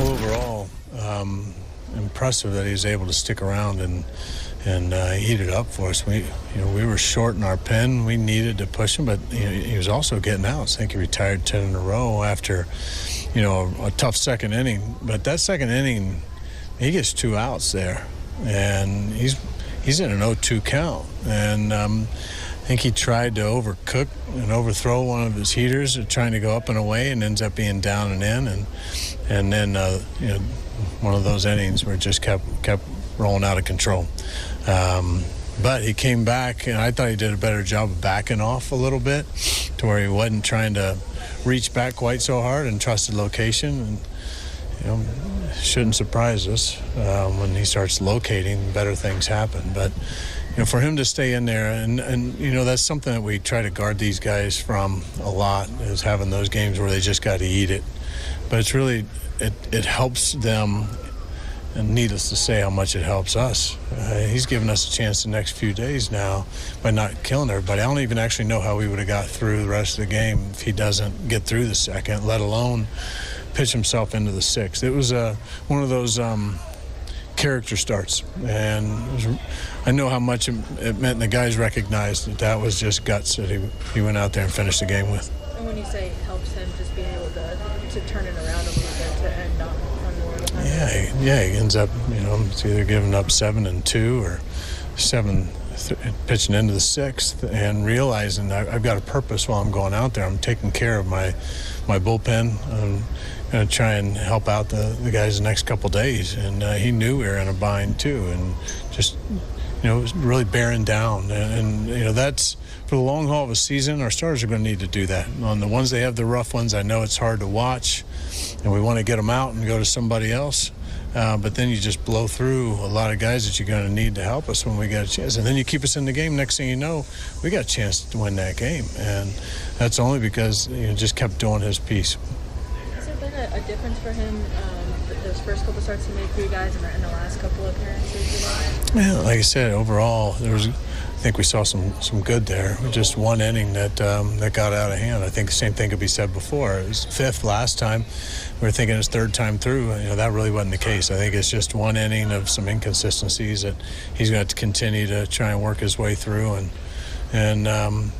Overall, impressive that he was able to stick around and heat it up for us. We were short in our pen. We needed to push him, but he was also getting outs. I think he retired 10 in a row after, a tough second inning. But that second inning, he gets 2 outs there, and he's in an 0-2 count. And I think he tried to overcook and overthrow one of his heaters, trying to go up and away, and ends up being down and in. And then one of those innings where it just kept rolling out of control. But he came back, and I thought he did a better job of backing off a little bit to where he wasn't trying to reach back quite so hard and trusted location. And, shouldn't surprise us when he starts locating, better things happen. But, for him to stay in there, and that's something that we try to guard these guys from a lot, is having those games where they just got to eat it. But it's really, it helps them. And needless to say how much it helps us. He's given us a chance the next few days now by not killing everybody. I don't even actually know how we would have got through the rest of the game if he doesn't get through the second, let alone pitch himself into the sixth. It was one of those character starts. And I know how much it meant, and the guys recognized that was just guts that he went out there and finished the game with. And when you say it helps him just being able to turn it around a little bit to end on more of a Yeah, he ends up, it's either giving up 7 and 2 or 7 pitching into the sixth, and realizing I've got a purpose while I'm going out there. I'm taking care of my bullpen. I'm going to try and help out the guys the next couple days. And he knew we were in a bind too, and just really bearing down. And that's for the long haul of a season. Our starters are going to need to do that. On the ones they have the rough ones, I know it's hard to watch, and we want to get them out and go to somebody else. But then you just blow through a lot of guys that you're going to need to help us when we get a chance. And then you keep us in the game. Next thing you know, we got a chance to win that game. And that's only because he just kept doing his piece. Has there been a difference for him, those first couple starts he made for you guys and the last couple of appearances? Yeah, like I said, overall, I think we saw some good there. Just one inning that got out of hand. I think the same thing could be said before. It was 5th last time. We were thinking his 3rd time through. That really wasn't the case. I think it's just one inning of some inconsistencies that he's going to have to continue to try and work his way through. And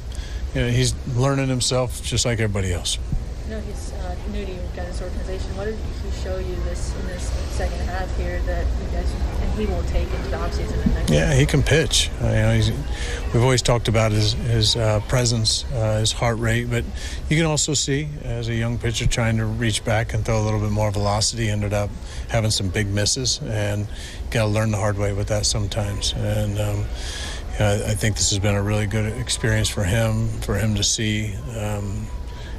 he's learning himself just like everybody else. He's new to you guys' organization. What did he show you in this second half here that you guys and he will take into the offseason and next year? He can pitch. We've always talked about his presence, his heart rate, but you can also see as a young pitcher trying to reach back and throw a little bit more velocity, ended up having some big misses, and you got to learn the hard way with that sometimes. And I think this has been a really good experience for him to see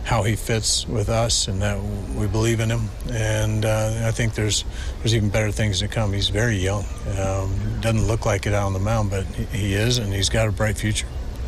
how he fits with us, and that we believe in him. And I think there's even better things to come. He's very young. Doesn't look like it out on the mound, but he is, and he's got a bright future.